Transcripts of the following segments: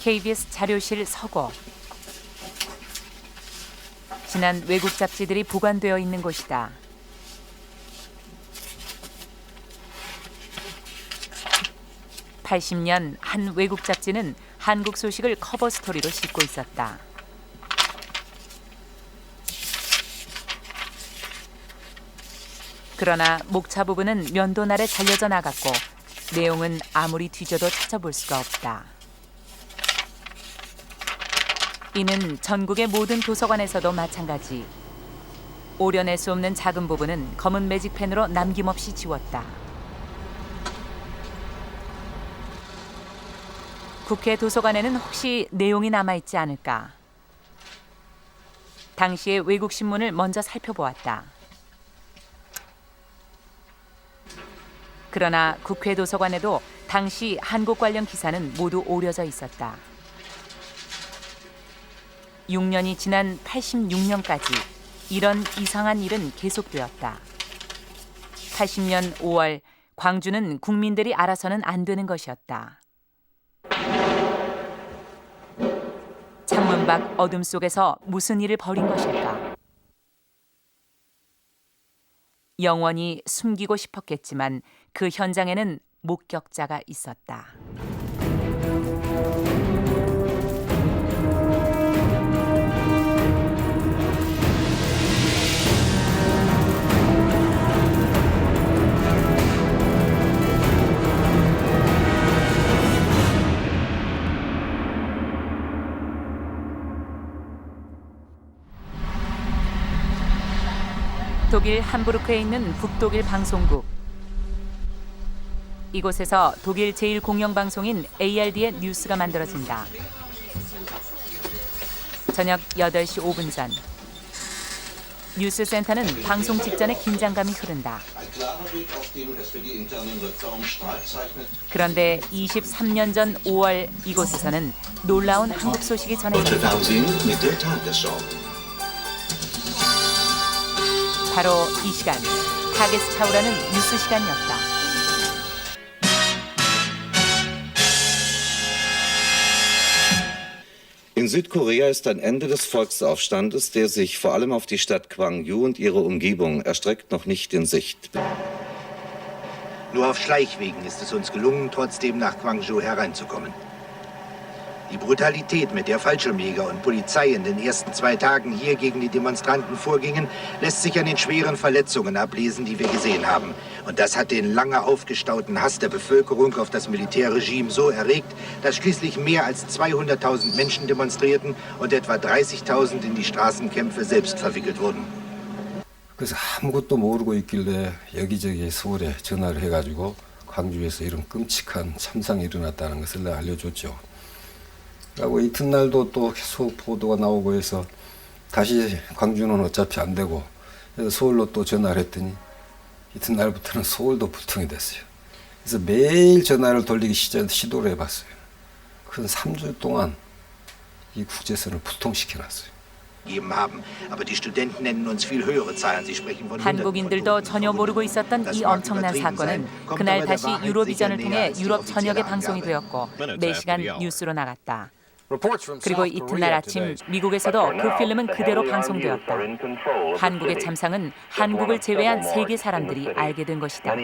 KBS 자료실 서고. 지난 외국 잡지들이 보관되어 있는 곳이다. (80년) 한 외국 잡지는 한국 소식을 커버 스토리로 싣고 있었다. 그러나 목차 부분은 면돈 아래 잘려져 나갔고 내용은 아무리 뒤져도 찾아볼 수가 없다. 이는 전국의 모든 도서관에서도 마찬가지. 오려낼 수 없는 작은 부분은 검은 매직펜으로 남김없이 지웠다. 국회 도서관에는 혹시 내용이 남아있지 않을까? 당시의 외국 신문을 먼저 살펴보았다. 그러나 국회 도서관에도 당시 한국 관련 기사는 모두 오려져 있었다. 6년이 지난 86년까지 이런 이상한 일은 계속되었다. 80년 5월 광주는 국민들이 알아서는 안 되는 것이었다. 창문 밖 어둠 속에서 무슨 일을 벌인 것일까? 영원히 숨기고 싶었겠지만 그 현장에는 목격자가 있었다. 독일 함부르크에 있는 북독일 방송국. 이곳에서 독일 제1공영방송인 ARD의 뉴스가 만들어진다. 저녁 8시 5분 전. 뉴스센터는 방송 직전에 긴장감이 흐른다. 그런데 23년 전 5월 이곳에서는 놀라운 한국 소식이 전해졌다. 바로 이 시간, 타게스차우라는 뉴스 시간이었다. In Südkorea ist ein Ende des Volksaufstandes, der sich vor allem auf die Stadt Gwangju und ihre Umgebung erstreckt, noch nicht in Sicht. Nur auf Schleichwegen ist es uns gelungen, trotzdem nach Gwangju hereinzukommen. Die Brutalität, mit der Fallschirmjäger und Polizei in den ersten 2 Tagen hier gegen die Demonstranten vorgingen, lässt sich an den schweren Verletzungen ablesen, die wir gesehen haben. Und das hat den lange aufgestauten Hass der Bevölkerung auf das Militärregime so erregt, dass schließlich mehr als 200.000 Menschen demonstrierten und etwa 30.000 in die Straßenkämpfe selbst verwickelt wurden. 그래서 아무것도 모르고 있길래 여기저기 서울에 전화를 해가지고 광주에서 이런 끔찍한 참상이 일어났다는 것을 알려줬죠. 그리고 이튿날도 또 계속 보도가 나오고 해서 다시 광주는 어차피 안 되고 그래서 서울로 또 전화를 했더니 이튿날부터는 서울도 불통이 됐어요. 그래서 매일 전화를 돌리기 시도를 해봤어요. 큰 3주 동안 이 국제선을 불통시켜놨어요. 한국인들도 전혀 모르고 있었던 이 엄청난 사건은 그날 다시 유로비전을 통해 유럽 전역에 방송이 되었고 4시간 뉴스로 나갔다. 그리고 이튿날 아침 미국에서도 그 필름은 그대로 방송되었다. 한국의 참상은 한국을 제외한 세계 사람들이 알게 된 것이다.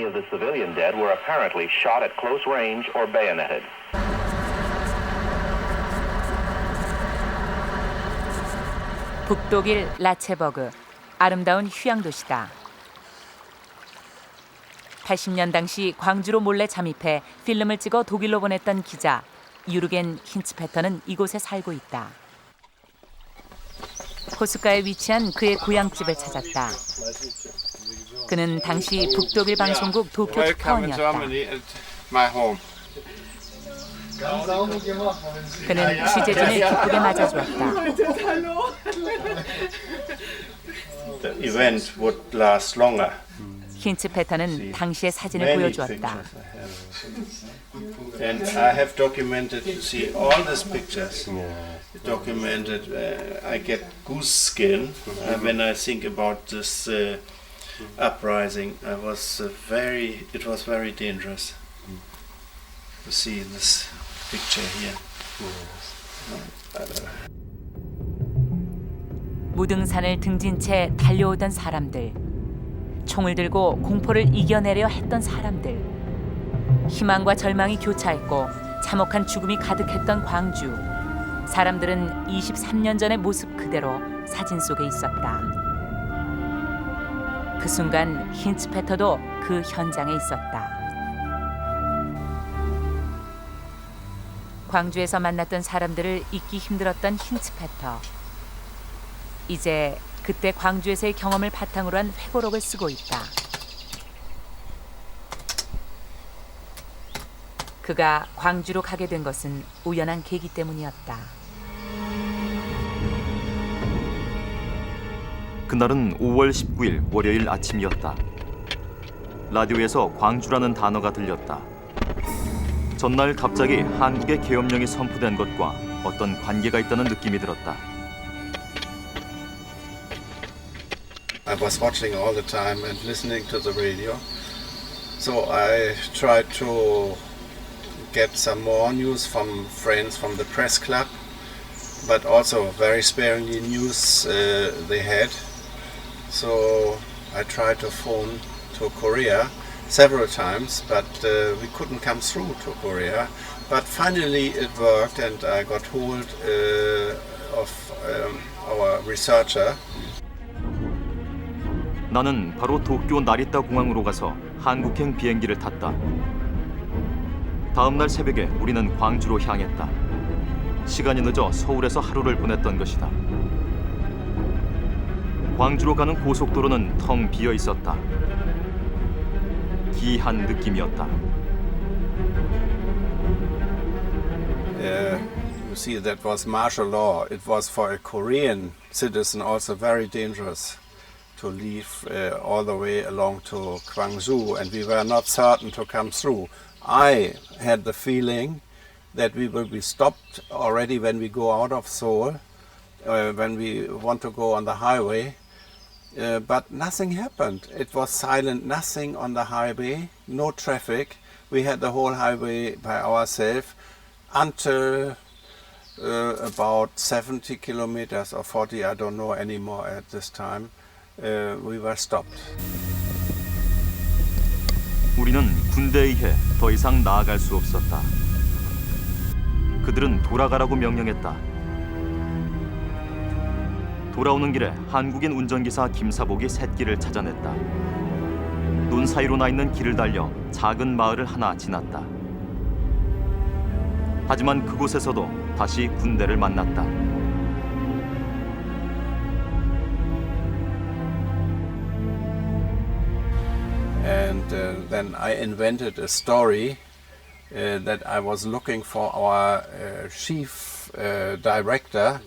북독일 라체버그, 아름다운 휴양도시다. 80년 당시 광주로 몰래 잠입해 필름을 찍어 독일로 보냈던 기자 유르겐 힌츠페터는 이곳에 살고 있다. 호숫가에 위치한 그의 고향집을 찾았다. 그는 당시 북독일 방송국 도쿄 특파원이었다. 그는 취재진을 기쁘게 맞아주었다. The event would last longer. 힌츠페터는 당시의 사진을 보여주었다. And I have documented, you see, all these pictures. Documented, I get goose skin when I think about this uprising. It was very dangerous to see this picture here. 무등산을 등진 채 달려오던 사람들, 총을 들고 공포를 이겨내려 했던 사람들, 희망과 절망이 교차했고 참혹한 죽음이 가득했던 광주. 사람들은 23년 전의 모습 그대로 사진 속에 있었다. 그 순간 힌츠페터도 그 현장에 있었다. 광주에서 만났던 사람들을 잊기 힘들었던 힌츠페터. 이제 그때 광주에서의 경험을 바탕으로 한 회고록을 쓰고 있다. 그가 광주로 가게 된 것은 우연한 계기 때문이었다. 그날은 5월 19일 월요일 아침이었다. 라디오에서 광주라는 단어가 들렸다. 전날 갑자기 한국의 계엄령이 선포된 것과 어떤 관계가 있다는 느낌이 들었다. I was watching all the time and listening to the radio. So I tried to get some more news from friends from the press club, but also very sparingly news they had. So I tried to phone to Korea several times, but we couldn't come through to Korea. But finally it worked and I got hold of our researcher. 나는 바로 도쿄 나리타 공항으로 가서 한국행 비행기를 탔다. 다음 날 새벽에 우리는 광주로 향했다. 시간이 늦어 서울에서 하루를 보냈던 것이다. 광주로 가는 고속도로는 텅 비어 있었다. 기이한 느낌이었다. You see, that was martial law. It was for a Korean citizen also very dangerous to leave all the way along to Gwangju, and we were not certain to come through. I had the feeling that we will be stopped already when we go out of Seoul, when we want to go on the highway, but nothing happened. It was silent, nothing on the highway, no traffic. We had the whole highway by ourselves until about 70 kilometers or 40, I don't know anymore at this time. We were stopped. 우리는 군대에 의해 더 이상 나아갈 수 없었다. 그들은 돌아가라고 명령했다. 돌아오는 길에 한국인 운전기사 김사복이 샛길을 찾아냈다. 논 사이로 나 있는 길을 달려 작은 마을을 하나 지났다. 하지만 그곳에서도 다시 군대를 만났다. And then I invented a story that I was looking for our chief director,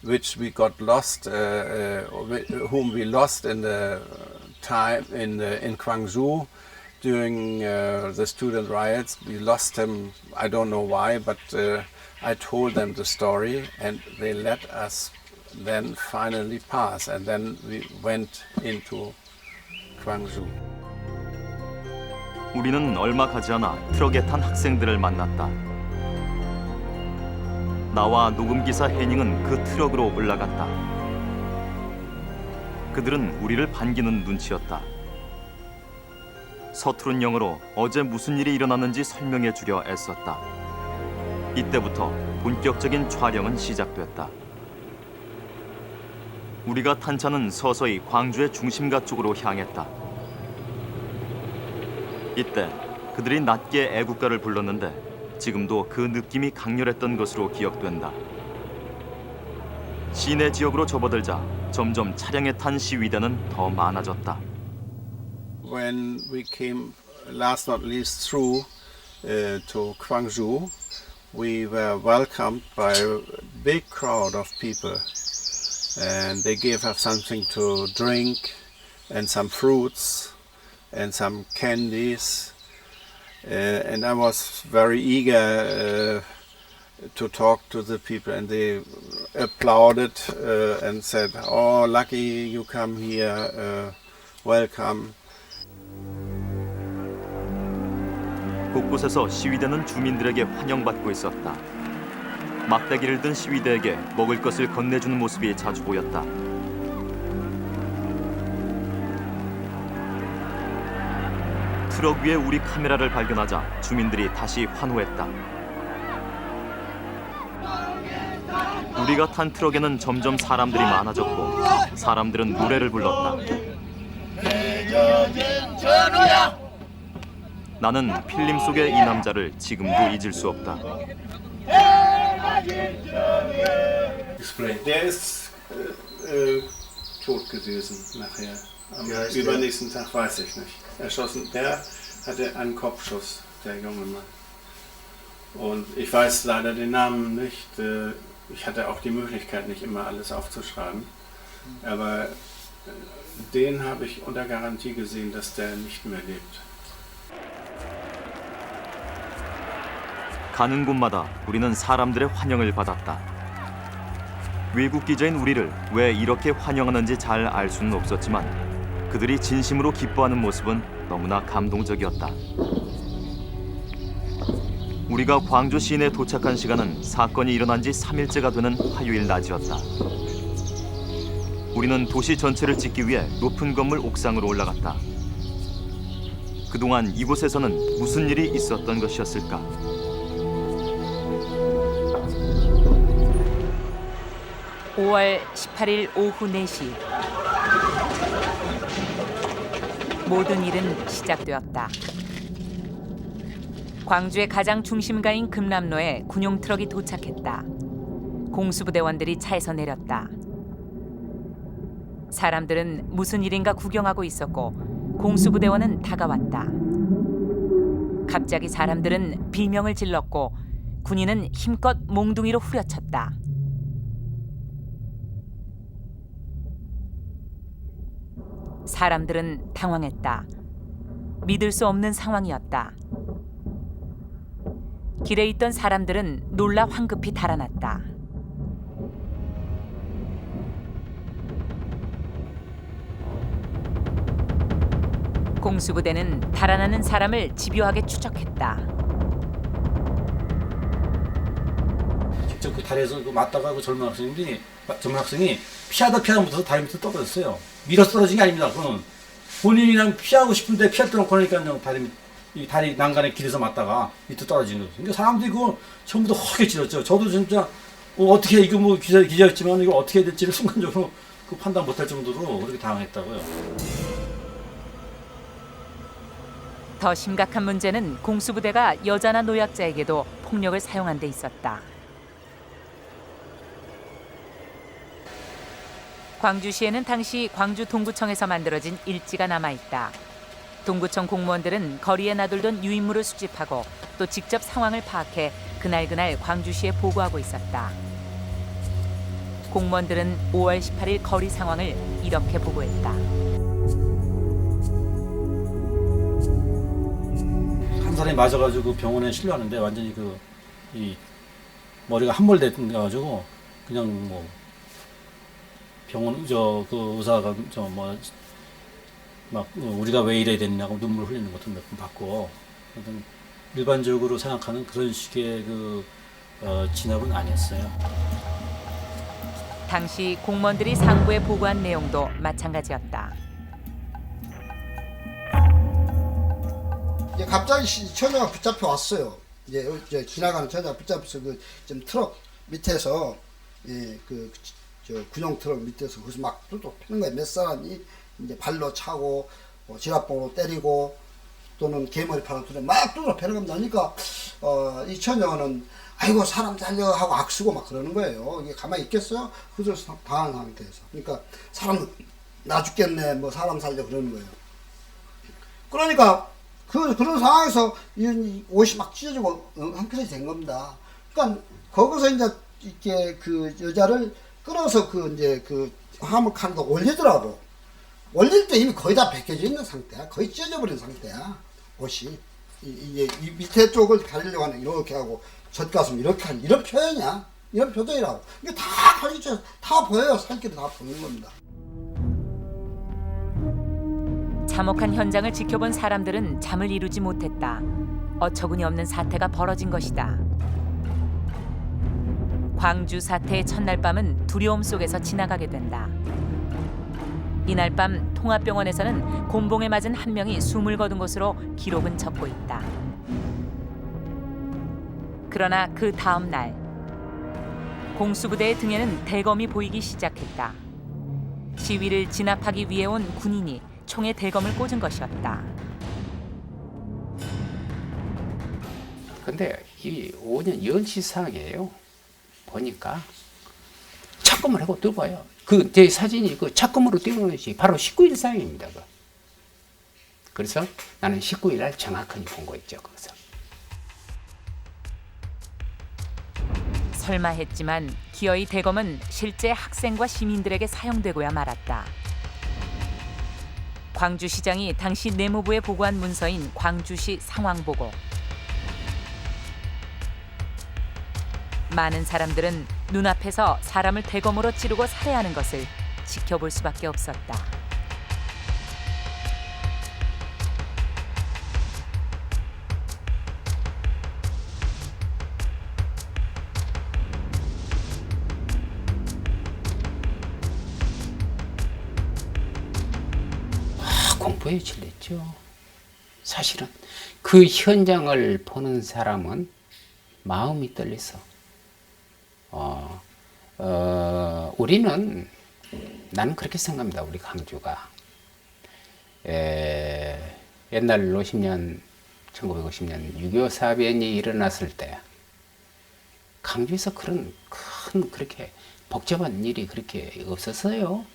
which we got lost, whom we lost in the time in Gwangju during the student riots. We lost him, I don't know why, but I told them the story and they let us then finally pass, and then we went into Gwangju. 우리는 얼마 가지 않아 트럭에 탄 학생들을 만났다. 나와 녹음기사 해닝은 그 트럭으로 올라갔다. 그들은 우리를 반기는 눈치였다. 서투른 영어로 어제 무슨 일이 일어났는지 설명해 주려 애썼다. 이때부터 본격적인 촬영은 시작됐다. 우리가 탄 차는 서서히 광주의 중심가 쪽으로 향했다. 이때 그들이 낮게 애국가를 불렀는데 지금도 그 느낌이 강렬했던 것으로 기억된다. 시내 지역으로 접어들자 점점 차량에 탄 시위대는 더 많아졌다. When we came last not least through to Gwangju, we were welcomed by a big crowd of people, and they gave us something to drink and some fruits and some candies, and I was very eager to talk to the people, and they applauded and said, "Oh, lucky you come here, welcome." 곳곳에서 시위대는 주민들에게 환영받고 있었다. 막대기를 든 시위대에게 먹을 것을 건네주는 모습이 자주 보였다. 트럭 위에 우리 카메라를 발견하자 주민들이 다시 환호했다. 우리가 탄 트럭에는 점점 사람들이 많아졌고 사람들은 노래를 불렀다. 나는 필름 속의 이 남자를 지금도 잊을 수 없다. Der ist tot gewesen nachher. Am übernächsten Tag weiß ich nicht. Erschossen. Der hatte einen Kopfschuss, der junge Mann. Und ich weiß leider den Namen nicht. Ich hatte auch die Möglichkeit, nicht immer alles aufzuschreiben. Aber den habe ich unter Garantie gesehen, dass der nicht mehr lebt. 가는 곳마다 우리는 사람들의 환영을 받았다. 외국 기자인 우리를 왜 이렇게 환영하는지 잘 알 수는 없었지만 그들이 진심으로 기뻐하는 모습은 너무나 감동적이었다. 우리가 광주 시내에 도착한 시간은 사건이 일어난 지 3일째가 되는 화요일 낮이었다. 우리는 도시 전체를 찍기 위해 높은 건물 옥상으로 올라갔다. 그동안 이곳에서는 무슨 일이 있었던 것이었을까? (5월 18일) 오후 4시 모든 일은 시작되었다. 광주의 가장 중심가인 금남로에 군용 트럭이 도착했다. 공수부대원들이 차에서 내렸다. 사람들은 무슨 일인가 구경하고 있었고 공수부대원은 다가왔다. 갑자기 사람들은 비명을 질렀고 군인은 힘껏 몽둥이로 후려쳤다. 사람들은 당황했다. 믿을 수 없는 상황이었다. 길에 있던 사람들은 놀라 황급히 달아났다. 공수부대는 달아나는 사람을 집요하게 추적했다. 직접 그 다리에서 맞다가 그 젊은 학생이 피하다 못해서 다리 밑에 떨어졌어요. 밀어서 떨어진 게 아닙니다. 그건 본인이 그냥 피하고 싶은데 피할 데 없고 그러니까 그냥 다리 난간에 길에서 맞다가 밑에 떨어진 거죠. 그러니까 사람들이 그거 전부 다 허게 찔렀죠. 저도 진짜 어떻게 이거 뭐 기자였지만 이거 어떻게 해야 될지를 순간적으로 그 판단 못할 정도로 그렇게 당황했다고요. 더 심각한 문제는 공수부대가 여자나 노약자에게도 폭력을 사용한 데 있었다. 광주시에는 당시 광주 동구청에서 만들어진 일지가 남아있다. 동구청 공무원들은 거리에 나돌던 유인물을 수집하고 또 직접 상황을 파악해 그날 광주시에 보고하고 있었다. 공무원들은 5월 18일 거리 상황을 이렇게 보고했다. 한 사람이 맞아가지고 병원에 실려왔는데 완전히 이 머리가 함몰돼가지고 그냥 뭐 병원 그 의사가 막 우리가 왜 이래야 됐냐고 눈물 흘리는 것도 몇 번 봤고 일반적으로 생각하는 그런 식의 진압은 아니었어요. 당시 공무원들이 상부에 보고한 내용도 마찬가지였다. 갑자기 처녀가 붙잡혀 왔어요. 이제 지나가는 처녀가 붙잡혀서 좀 트럭 밑에서 군용 트럭 밑에서 거기서 막 뚜둑 패는 거예요. 몇 사람이 이제 발로 차고 지갑봉으로 때리고 또는 개머리판을 두르고 막 뚜둑 패는 겁니다. 그러니까 이 처녀는 아이고 사람 살려 하고 악쓰고 막 그러는 거예요. 이게 가만히 있겠어요? 그저 당한 상태에서. 그러니까 사람 나 죽겠네 뭐 사람 살려 그러는 거예요. 그러니까 그런 상황에서 옷이 막 찢어지고 헝클어지 된 겁니다. 그러니까 거기서 이제 이렇게 그 여자를 끌어서 화물칸에다 올리더라고. 올릴 때 이미 거의 다 벗겨져 있는 상태야. 거의 찢어져버린 상태야. 옷이. 이제 이 밑에 쪽을 가리려고 하는 이렇게 하고 젖가슴 이렇게 하는 이런 표현이야. 이런 표정이라고. 이게 다 가리쳐 다 보여요. 살길이 다 보이는 겁니다. 참혹한 현장을 지켜본 사람들은 잠을 이루지 못했다. 어처구니 없는 사태가 벌어진 것이다. 광주 사태의 첫날 밤은 두려움 속에서 지나가게 된다. 이날 밤 통합병원에서는 곤봉에 맞은 한 명이 숨을 거둔 것으로 기록은 적고 있다. 그러나 그 다음 날 공수부대의 등에는 대검이 보이기 시작했다. 시위를 진압하기 위해 온 군인이 총에 대검을 꽂은 것이었다. 근데 이 5년 연시상이에요. 보니까 착검을 하고 들고 와요. 그 제 사진이 그 착검으로 띄우는 것이 바로 19일 상입니다. 그래서 나는 19일 날 정확하게 본 거 있죠. 거기서. 설마 했지만 기어이 대검은 실제 학생과 시민들에게 사용되고야 말았다. 광주시장이 당시 내무부에 보고한 문서인 광주시 상황보고. 많은 사람들은 눈앞에서 사람을 대검으로 찌르고 살해하는 것을 지켜볼 수밖에 없었다. 공포에 질렸죠. 사실은 그 현장을 보는 사람은 마음이 떨려서 우리는 나는 그렇게 생각합니다. 우리 광주가 옛날 1950년 6.25 사변이 일어났을 때 광주에서 그런 큰 그렇게 복잡한 일이 그렇게 없었어요.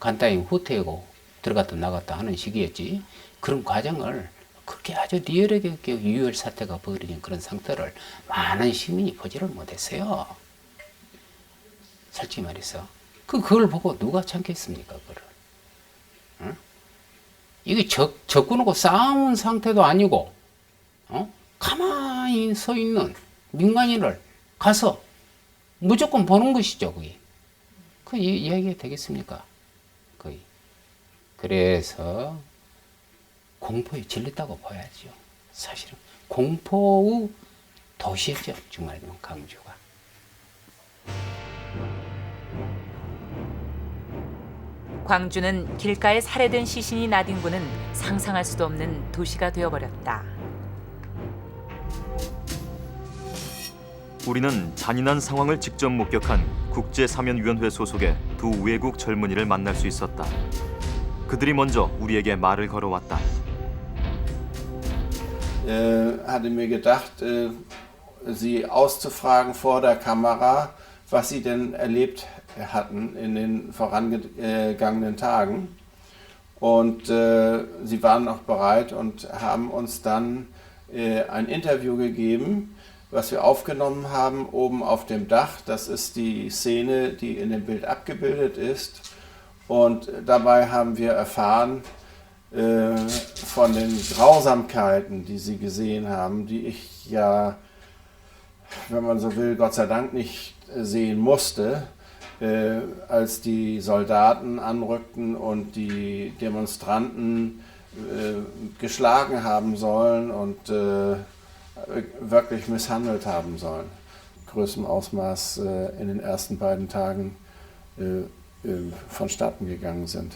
간단히 후퇴하고 들어갔다 나갔다 하는 시기였지. 그런 과정을 그렇게 아주 리얼하게 유혈 사태가 벌어진 그런 상태를 많은 시민이 보지를 못했어요. 솔직히 말해서 그걸 보고 누가 참겠습니까? 그걸. 응? 이게 적군하고 싸운 상태도 아니고 가만히 서 있는 민간인을 가서 무조건 보는 것이죠. 그게. 그 이야기가 되겠습니까? 거의. 그래서 공포에 질렸다고 봐야죠. 사실은 공포의 도시였죠. 정말 광주가. 광주는 길가에 살해된 시신이 나뒹구는 상상할 수도 없는 도시가 되어버렸다. 우리는 잔인한 상황을 직접 목격한 국제사면위원회 소속의 두 외국 젊은이를 만날 수 있었다. 그들이 먼저 우리에게 말을 걸어왔다. Hatte mir gedacht, sie auszufragen vor der Kamera, was sie denn erlebt hatten in den vorangegangenen Tagen. Und sie waren auch bereit und haben uns dann ein Interview gegeben, was wir aufgenommen haben oben auf dem Dach. Das ist die Szene, die in dem Bild abgebildet ist. Und dabei haben wir erfahren von den Grausamkeiten, die sie gesehen haben, die ich ja, wenn man so will, Gott sei Dank nicht sehen musste, als die Soldaten anrückten und die Demonstranten geschlagen haben sollen und wirklich misshandelt haben sollen. Größtem Ausmaß in den ersten beiden Tagen vonstatten gegangen sind.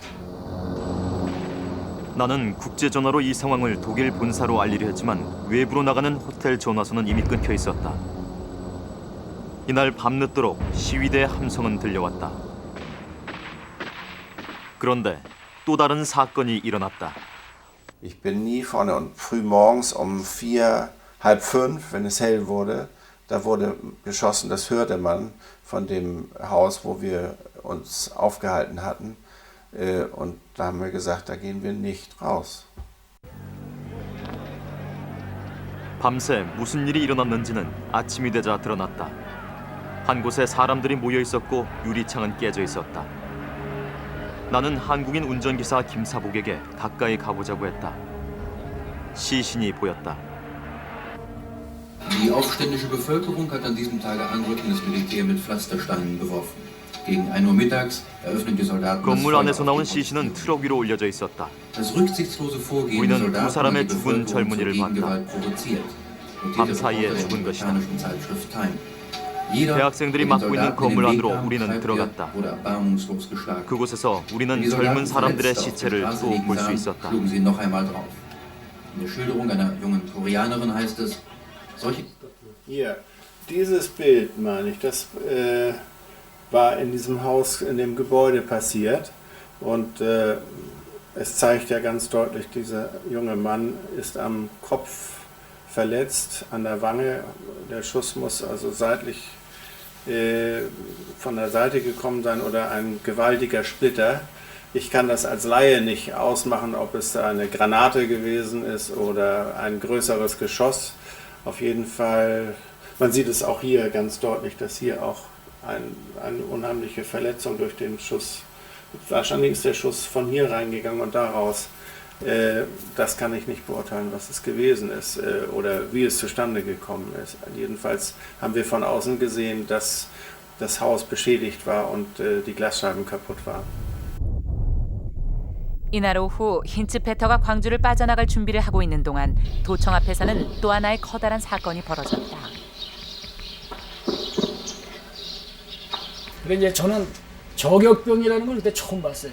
나는 국제전화로 이 상황을 독일 본사로 알리려 했지만 외부로 나가는 호텔 전화선은 이미 끊겨 있었다. 이날 밤늦도록 시위대의 함성은 들려왔다. 그런데 또 다른 사건이 일어났다. Ich bin nie vorne und früh morgens um 4, halb 5, wenn es hell wurde, da wurde geschossen, das hörte man von dem Haus, wo wir uns aufgehalten hatten. Und da haben wir gesagt, da gehen wir nicht raus. 밤새 무슨 일이 일어났는지는 아침이 되자 드러났다. 한 곳에 사람들이 모여 있었고 유리창은 깨져 있었다. 나는 한국인 운전기사 김사복에게 가까이 가보자고 했다. 시신이 보였다. Die aufständische Bevölkerung hat an diesem Tage anrückendes Militär mit Pflastersteinen beworfen. Gegen 1 Uhr mittags eröffnen die Soldaten das 건물 Feuer 안에서 auf 나온 die CC는 트럭 위로 올려져 있었다. Das rücksichtslose Vorgehen 우리는 der 두 Soldaten 사람의 hat die 죽은 Bevölkerung zur 젊은이를 봤다. Gegengewalt provoziert. 밤 사이에 죽은 것이다. amerikanischen Zeitschrift Time. Jeder, 대학생들이 der den 맡고 있는 Soldaten 건물 den Weg 안으로 nahm, 우리는 schreibt er, 들어갔다. wurde erbarmungslos geschlagen. 그곳에서 우리는 Wenn die 젊은 Soldaten 사람들의 verletzt auf der 시체를 Straße 또 liegen 볼 수 sahen, 있었다. schlugen sie noch einmal drauf. In der Schilderung einer jungen Koreanerin heißt es, solche Hier, dieses Bild meine ich, das war in diesem Haus, in dem Gebäude passiert und es zeigt ja ganz deutlich, dieser junge Mann ist am Kopf verletzt, an der Wange. Der Schuss muss also seitlich von der Seite gekommen sein oder ein gewaltiger Splitter. Ich kann das als Laie nicht ausmachen, ob es eine Granate gewesen ist oder ein größeres Geschoss. Auf jeden Fall, man sieht es auch hier ganz deutlich, dass hier auch eine unheimliche Verletzung durch den Schuss, wahrscheinlich ist der Schuss von hier reingegangen und daraus. Das kann ich nicht beurteilen, was es gewesen ist oder wie es zustande gekommen ist. Jedenfalls haben wir von außen gesehen, dass das Haus beschädigt war und die Glasscheiben kaputt waren. 이날 오후 힌츠페터가 광주를 빠져나갈 준비를 하고 있는 동안 도청 앞에서는 또 하나의 커다란 사건이 벌어졌다. 그래 이제 저는 저격병이라는 걸 그때 처음 봤어요.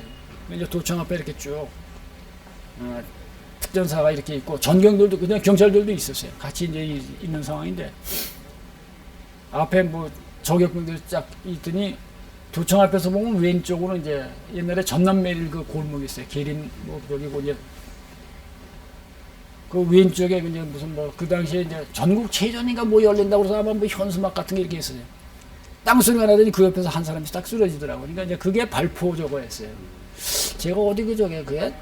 이제 도청 앞에 이렇게 쭉 특전사가 이렇게 있고 전경들도 그냥 경찰들도 있었어요. 같이 이제 있는 상황인데 앞에 뭐 저격병들 쫙 있더니 도청 앞에서 보면 왼쪽으로 이제 옛날에 전남매일 그 골목이 있어요. 계림 뭐 여기고 이제 그 왼쪽에 이제 무슨 뭐 그 당시에 이제 전국 체전인가 뭐 열린다고 해서 아마 뭐 현수막 같은 게 이렇게 있어요. 땅소리가 나더니 그 옆에서 한 사람이 딱 쓰러지더라고. 그러니까 이제 그게 발포 저거였어요. 제가 어디 그게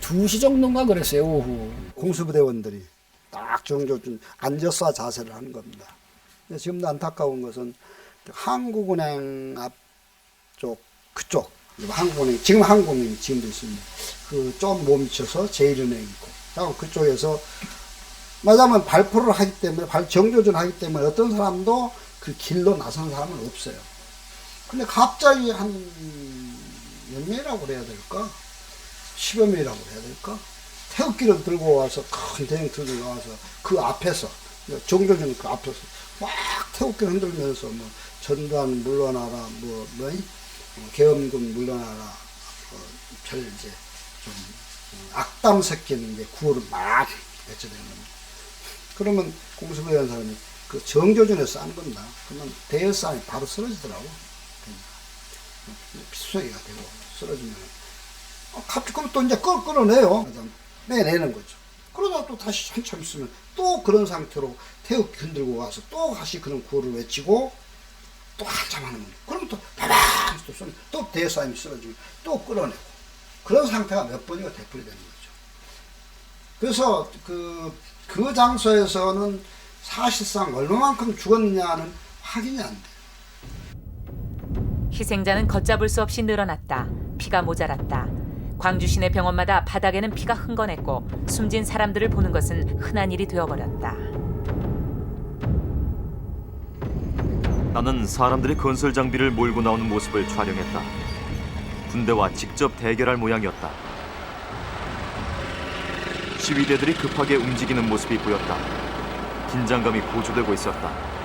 2시 정도인가 그랬어요, 오후. 공수부대원들이 딱 정조준 앉아서 자세를 하는 겁니다. 근데 지금도 안타까운 것은 한국은행 앞쪽 그쪽 한국은행 지금 한국은행 지금도 있습니다. 그 좀 몸치셔서 제1은행 있고 그쪽에서 맞아면 발포를 하기 때문에 정조준 하기 때문에 어떤 사람도 그 길로 나선 사람은 없어요. 근데 갑자기 한 몇 명이라고 그래야 될까? 10여 명이라고 해야 될까? 태극기를 들고 와서 큰 대형 들고 나와서 그 앞에서 정조준 그 앞에서 막 태극기를 흔들면서 뭐 전두환 물러나라 계엄군 물러나라 별 이제 좀 악담 섞인 이제 구호를 막 외쳐대는 겁니다. 그러면 공수부대원 사람이 그 정조준에서 싼 겁니다. 그러면 대열상이 바로 쓰러지더라고. 피수소리가 되고 쓰러지면 갑자기 그럼 또 이제 끌어내요. 빼내는 거죠. 그러다 또 다시 한참 있으면 또 그런 상태로 태극기 흔들고 와서 또 다시 그런 구호를 외치고 또 한참 하는 겁니다. 그러면 또 바방 또 대열상이 쓰러지면 또 끌어내고 그런 상태가 몇 번이가 되풀이 되는 거죠. 그래서 그 장소에서는 사실상 얼마만큼 죽었냐는 확인이 안 돼요. 희생자는 걷잡을 수 없이 늘어났다. 피가 모자랐다. 광주 시내 병원마다 바닥에는 피가 흥건했고 숨진 사람들을 보는 것은 흔한 일이 되어버렸다. 나는 사람들이 건설 장비를 몰고 나오는 모습을 촬영했다. 군대와 직접 대결할 모양이었다. 시위대들이 급하게 움직이는 모습이 보였다. 긴장감이 고조되고 있었다.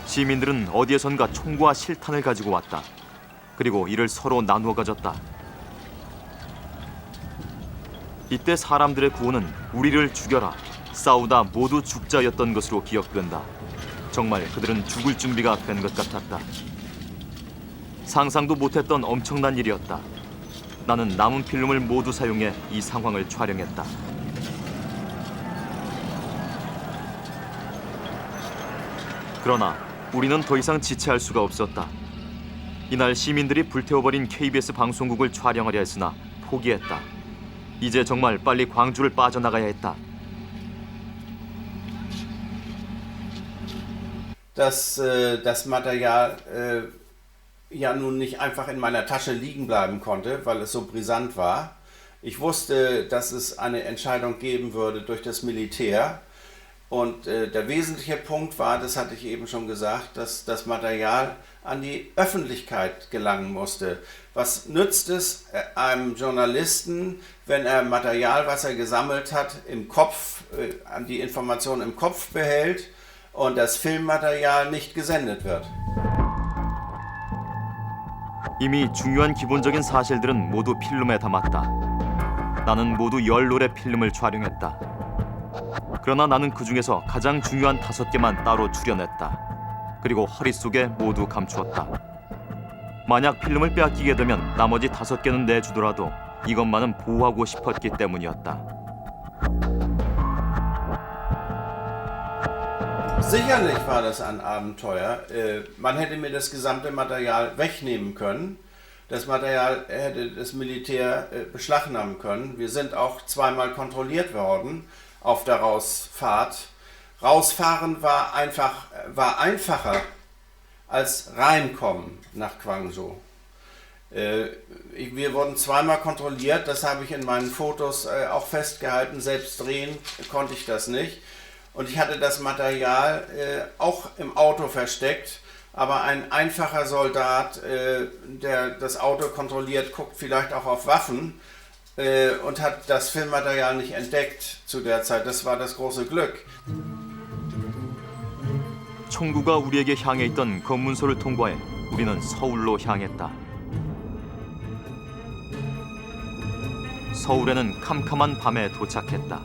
시민들은 어디에선가 총과 실탄을 가지고 왔다. 그리고 이를 서로 나누어 가졌다. 이때 사람들의 구호는 우리를 죽여라, 싸우다 모두 죽자였던 것으로 기억된다. 정말 그들은 죽을 준비가 된 것 같았다. 상상도 못했던 엄청난 일이었다. 나는 남은 필름을 모두 사용해 이 상황을 촬영했다. 그러나 우리는 더 이상 지체할 수가 없었다. 이날 시민들이 불태워버린 KBS 방송국을 촬영하려 했으나 포기했다. 이제 정말 빨리 광주를 빠져나가야 했다. Dass das Material ja nun nicht einfach in meiner Tasche liegen bleiben konnte, weil es so brisant war. Ich wusste, dass es eine Entscheidung geben würde durch das Militär, Und der wesentliche Punkt war, das hatte ich eben schon gesagt, dass das Material an die Öffentlichkeit gelangen musste. Was nützt es einem Journalisten, wenn er Material, was er gesammelt hat, im Kopf, an die Information im Kopf behält und das Filmmaterial nicht gesendet wird? 이미 중요한 기본적인 사실들은 모두 필름에 담았다. 나는 모두 10롤의 필름을 촬영했다. 그러나 나는 그 중에서 가장 중요한 5개만 따로 출연했다. 그리고 허리 속에 모두 감추었다. 만약 필름을 빼앗기게 되면 나머지 5개는 내주더라도 이것만은 보호하고 싶었기 때문이었다. Sicherlich war das ein Abenteuer. Man hätte mir das gesamte Material wegnehmen können. Das Material hätte das Militär beschlagnahmen können. Wir sind auch zweimal kontrolliert worden auf der Rausfahrt. Rausfahren war einfacher als reinkommen nach Gwangju. Wir wurden zweimal kontrolliert, das habe ich in meinen Fotos auch festgehalten. Selbst drehen konnte ich das nicht. Und ich hatte das Material auch im Auto versteckt. Aber ein einfacher Soldat, der das Auto kontrolliert, guckt vielleicht auch auf Waffen und hat das Filmmaterial nicht entdeckt zu der Zeit. Das war das große Glück. 총구가 우리에게 향해 있던 검문소를 통과해 우리는 서울로 향했다. 서울에는 캄캄한 밤에 도착했다.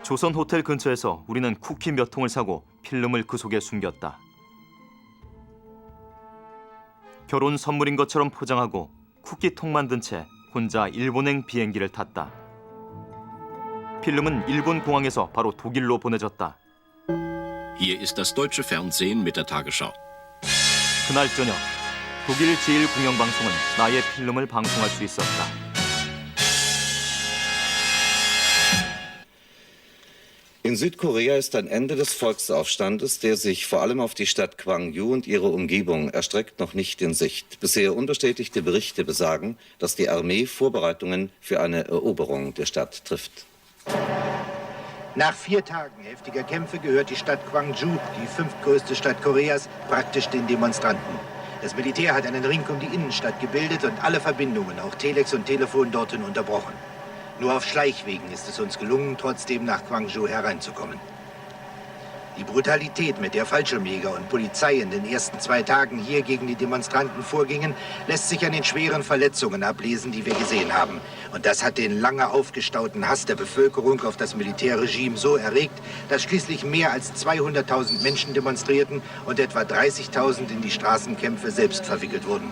조선 호텔 근처에서 우리는 쿠키 몇 통을 사고 필름을 그 속에 숨겼다. 결혼 선물인 것처럼 포장하고 쿠키통만 든 채 혼자 일본행 비행기를 탔다. 필름은 일본 공항에서 바로 독일로 보내졌다. Hier ist das deutsche Fernsehen mit der Tagesschau. 그날 저녁 독일 제1공영방송은 나의 필름을 방송할 수 있었다. In Südkorea ist ein Ende des Volksaufstandes, der sich vor allem auf die Stadt Gwangju und ihre Umgebung erstreckt, noch nicht in Sicht. Bisher unbestätigte Berichte besagen, dass die Armee Vorbereitungen für eine Eroberung der Stadt trifft. Nach 4 Tagen heftiger Kämpfe gehört die Stadt Gwangju, die 5. Stadt Koreas, praktisch den Demonstranten. Das Militär hat einen Ring um die Innenstadt gebildet und alle Verbindungen, auch Telex und Telefon, dorthin unterbrochen. Nur auf Schleichwegen ist es uns gelungen, trotzdem nach Gwangju hereinzukommen. Die Brutalität, mit der Fallschirmjäger und Polizei in den ersten 2 Tagen hier gegen die Demonstranten vorgingen, lässt sich an den schweren Verletzungen ablesen, die wir gesehen haben. Und das hat den lange aufgestauten Hass der Bevölkerung auf das Militärregime so erregt, dass schließlich mehr als 200.000 Menschen demonstrierten und etwa 30.000 in die Straßenkämpfe selbst verwickelt wurden.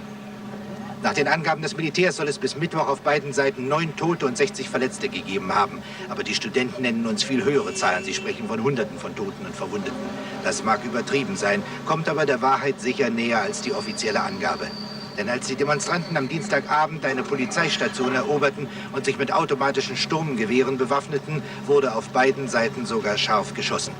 Nach den Angaben des Militärs soll es bis Mittwoch auf beiden Seiten 9 Tote und 60 Verletzte gegeben haben. Aber die Studenten nennen uns viel höhere Zahlen. Sie sprechen von Hunderten von Toten und Verwundeten. Das mag übertrieben sein, kommt aber der Wahrheit sicher näher als die offizielle Angabe. Denn als die Demonstranten am Dienstagabend eine Polizeistation eroberten und sich mit automatischen Sturmgewehren bewaffneten, wurde auf beiden Seiten sogar scharf geschossen.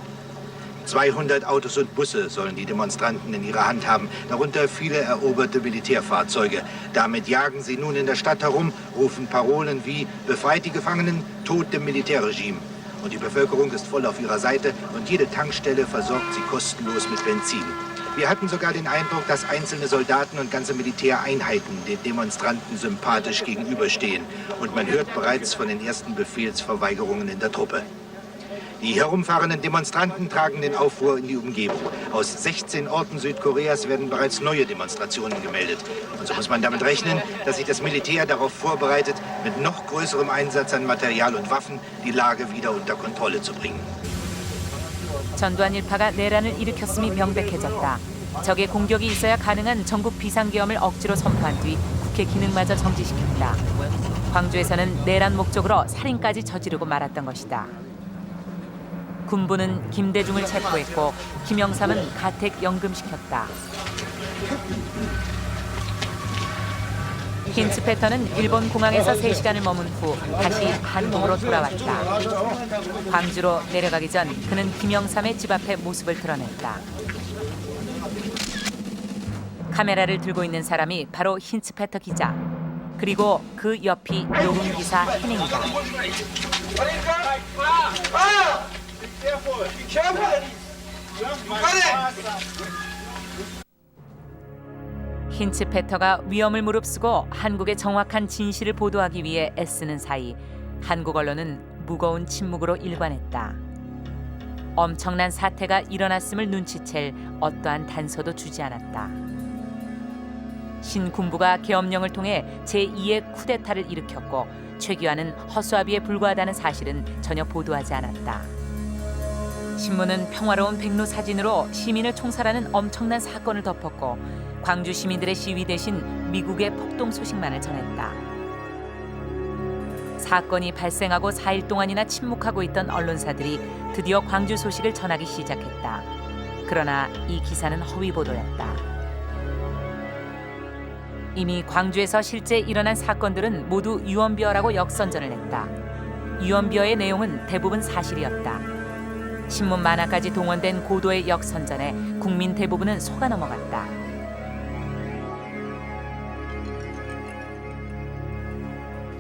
200 Autos und Busse sollen die Demonstranten in ihrer Hand haben, darunter viele eroberte Militärfahrzeuge. Damit jagen sie nun in der Stadt herum, rufen Parolen wie »Befreit die Gefangenen, Tod dem Militärregime«. Und die Bevölkerung ist voll auf ihrer Seite und jede Tankstelle versorgt sie kostenlos mit Benzin. Wir hatten sogar den Eindruck, dass einzelne Soldaten und ganze Militäreinheiten den Demonstranten sympathisch gegenüberstehen. Und man hört bereits von den ersten Befehlsverweigerungen in der Truppe. Die herumfahrenden Demonstranten tragen den Aufruhr in die Umgebung. Aus 16 Orten Südkoreas werden bereits neue Demonstrationen gemeldet. Und so muss man damit rechnen, dass sich das Militär darauf vorbereitet, mit noch größerem Einsatz an Material und Waffen die Lage wieder unter Kontrolle zu bringen. 전두환 일파가 내란을 일으켰음이 명백해졌다. 적의 공격이 있어야 가능한 전국 비상계엄을 억지로 선포한 뒤 국회 기능마저 정지시켰다. 광주에서는 내란 목적으로 살인까지 저지르고 말았던 것이다. 군부는 김대중을 체포했고 김영삼은 가택 연금시켰다. 힌츠페터는 일본 공항에서 3시간을 머문 후 다시 한국으로 돌아왔다. 광주로 내려가기 전 그는 김영삼의 집 앞에 모습을 드러냈다. 카메라를 들고 있는 사람이 바로 힌츠페터 기자. 그리고 그 옆이 녹음기사 hening이다. 힌츠페터가 위험을 무릅쓰고 한국의 정확한 진실을 보도하기 위해 애쓰는 사이 한국 언론은 무거운 침묵으로 일관했다. 엄청난 사태가 일어났음을 눈치챌 어떠한 단서도 주지 않았다. 신군부가 계엄령을 통해 제2의 쿠데타를 일으켰고 최규하는 허수아비에 불과하다는 사실은 전혀 보도하지 않았다. 신문은 평화로운 백로 사진으로 시민을 총살하는 엄청난 사건을 덮었고 광주 시민들의 시위 대신 미국의 폭동 소식만을 전했다. 사건이 발생하고 4일 동안이나 침묵하고 있던 언론사들이 드디어 광주 소식을 전하기 시작했다. 그러나 이 기사는 허위 보도였다. 이미 광주에서 실제 일어난 사건들은 모두 유언비어라고 역선전을 했다. 유언비어의 내용은 대부분 사실이었다. 신문 만화까지 동원된 고도의 역선전에 국민 대부분은 속아 넘어갔다.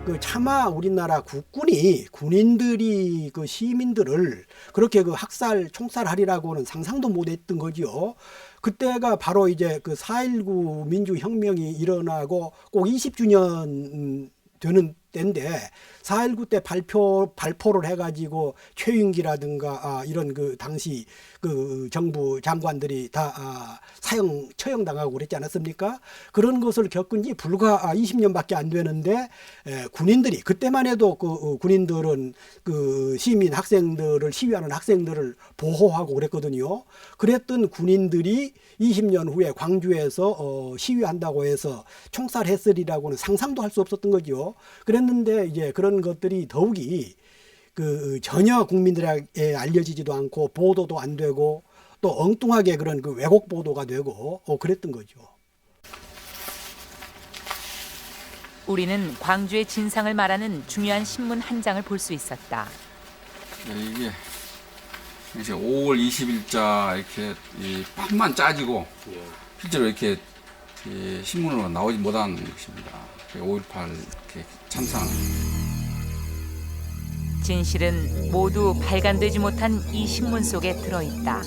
그 차마 우리나라 국군이 군인들이 그 시민들을 그렇게 그 학살 총살하리라고는 상상도 못했던 거지요. 그때가 바로 이제 그 4.19 민주혁명이 일어나고 꼭 20주년 되는 때인데 4.19 때 발포를 해가지고 최윤기라든가 이런 그 당시 그 정부 장관들이 다 처형당하고 그랬지 않았습니까? 그런 것을 겪은 지 불과 20년밖에 안 되는데 군인들이 그때만 해도 그 군인들은 그 시민 학생들을 시위하는 학생들을 보호하고 그랬거든요. 그랬던 군인들이 20년 후에 광주에서 시위한다고 해서 총살했으리라고는 상상도 할 수 없었던 거죠. 그랬는데 이제 그런 것들이 더욱이 그 전혀 국민들에게 알려지지도 않고 보도도 안 되고 또 엉뚱하게 그런 그 왜곡 보도가 되고 그랬던 거죠. 우리는 광주의 진상을 말하는 중요한 신문 한 장을 볼 수 있었다. 이게 이제 5월 20일자 이렇게 이 판만 짜지고 실제로 이렇게 이 신문으로 나오지 못한 것입니다. 5.18 이렇게 참상. 진실은 모두 발간되지 못한 이 신문 속에 들어있다.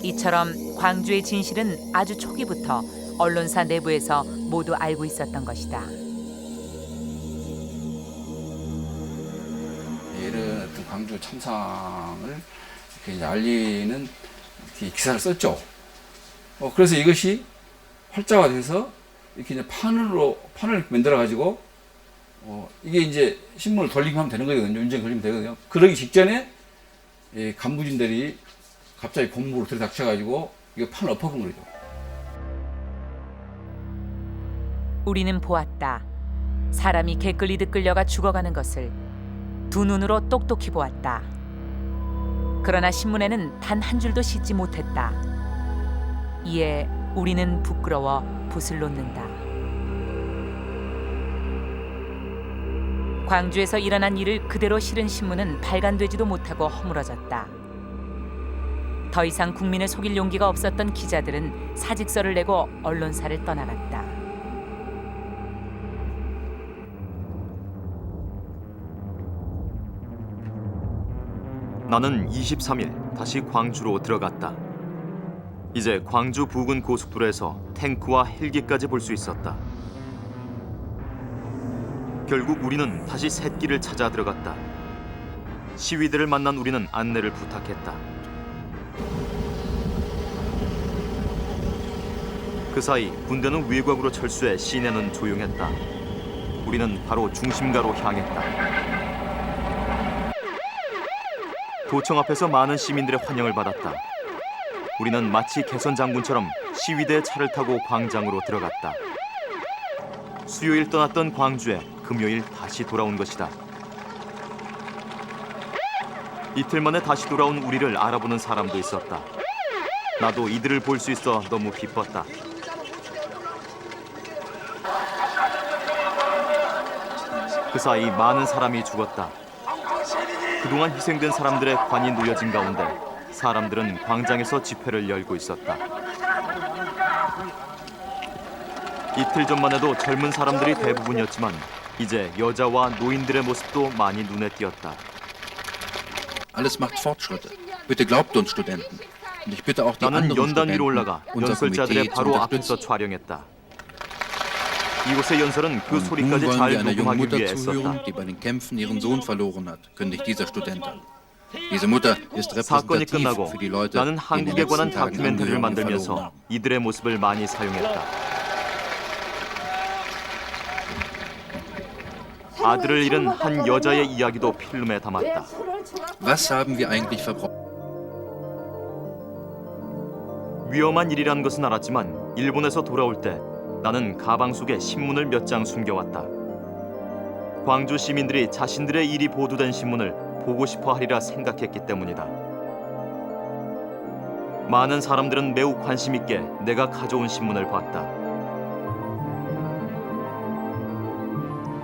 이처럼 광주의 진실은 아주 초기부터 언론사 내부에서 모두 알고 있었던 것이다. 이런 어떤 광주 참상을 이렇게 이제 알리는 기사를 썼죠. 그래서 이것이 활자화돼서 이렇게 이제 판을 만들어 가지고 이게 이제 신문을 돌리기만 하면 되는 거거든요. 윤정 걸리면 되거든요. 그러기 직전에 간부진들이 갑자기 본부로 들이닥쳐가지고 이거 판을 엎어본 거죠. 우리는 보았다. 사람이 개끌리듯 끌려가 죽어가는 것을 두 눈으로 똑똑히 보았다. 그러나 신문에는 단 한 줄도 싣지 못했다. 이에 우리는 부끄러워 붓을 놓는다. 광주에서 일어난 일을 그대로 실은 신문은 발간되지도 못하고 허물어졌다. 더 이상 국민을 속일 용기가 없었던 기자들은 사직서를 내고 언론사를 떠나갔다. 나는 23일 다시 광주로 들어갔다. 이제 광주 부근 고속도로에서 탱크와 헬기까지 볼 수 있었다. 결국 우리는 다시 샛길을 찾아 들어갔다. 시위대를 만난 우리는 안내를 부탁했다. 그 사이 군대는 외곽으로 철수해 시내는 조용했다. 우리는 바로 중심가로 향했다. 도청 앞에서 많은 시민들의 환영을 받았다. 우리는 마치 개선 장군처럼 시위대의 차를 타고 광장으로 들어갔다. 수요일 떠났던 광주에 금요일 다시 돌아온 것이다. 이틀 만에 다시 돌아온 우리를 알아보는 사람도 있었다. 나도 이들을 볼 수 있어 너무 기뻤다. 그 사이 많은 사람이 죽었다. 그동안 희생된 사람들의 관이 놓여진 가운데 사람들은 광장에서 집회를 열고 있었다. 이틀 전만 해도 젊은 사람들이 대부분이었지만 이제 여자와 노인들의 모습도 많이 눈에 띄었다. Alles macht Fortschritte. Bitte glaubt uns Studenten. Und ich bitte auch die 나는 anderen 연단 위로 Studenten, 올라가 unser 연설자들의 Komitee zu 바로 앞에서 unterstützen. 촬영했다. 이곳의 연설은 그 Und nun 소리까지 wollen 잘 wir einer jungen 녹음하기 Mutter 위해 zuhören, 애썼다. die bei den Kämpfen ihren Sohn verloren hat, kündigt dieser Student an. Diese Mutter ist 사건이 repräsentativ 끝나고 für die Leute, 나는 die in den 한국에 관한 letzten Tagen 다큐멘터리를 Angehörige verloren 만들면서 haben. 이들의 모습을 많이 사용했다. 아들을 잃은 한 여자의 이야기도 필름에 담았다. Was haben wir eigentlich verbrochen? 위험한 일이란 것은 알았지만 일본에서 돌아올 때 나는 가방 속에 신문을 몇 장 숨겨왔다. 광주 시민들이 자신들의 일이 보도된 신문을 보고 싶어 하리라 생각했기 때문이다. 많은 사람들은 매우 관심 있게 내가 가져온 신문을 봤다.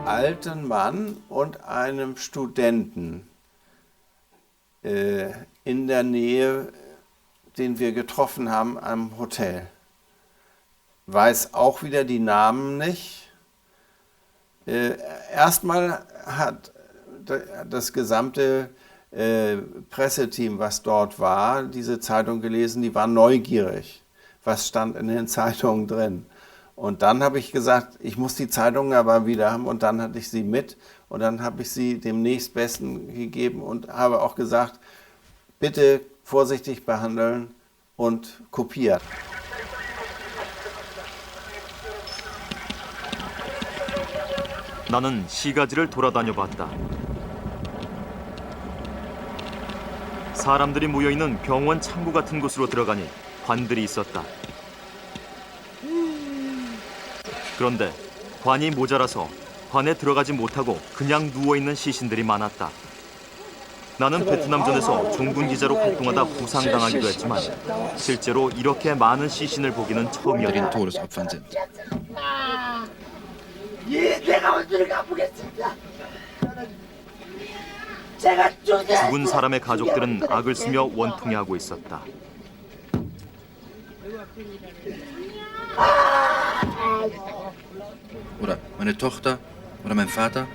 Alten Mann und einem Studenten in der Nähe, den wir getroffen haben am Hotel. Weiß auch wieder die Namen nicht. Erstmal hat das gesamte Presseteam, was dort war, diese Zeitung gelesen, die war neugierig. Was stand in den Zeitungen drin? Und dann habe ich gesagt, ich muss die Zeitungen aber wieder haben, und dann hatte ich sie mit und dann habe ich sie dem Nächstbesten gegeben und habe auch gesagt, bitte vorsichtig behandeln und kopiert. 나는 시가지를 돌아다녀 봤다. 사람들이 모여있는 병원 창구 같은 곳으로 들어가니 관들이 있었다. 그런데 관이 모자라서 관에 들어가지 못하고 그냥 누워있는 시신들이 많았다. 나는 베트남전에서 종군 기자로 활동하다 부상당하기도 했지만 실제로 이렇게 많은 시신을 보기는 Unter den 처음이었다. Todesopfern sind. 내가 오늘 갚겠습니다. 죽은 사람의 가족들은 악을 쓰며 원통해하고 있었다. Oder meine Tochter oder mein Vater.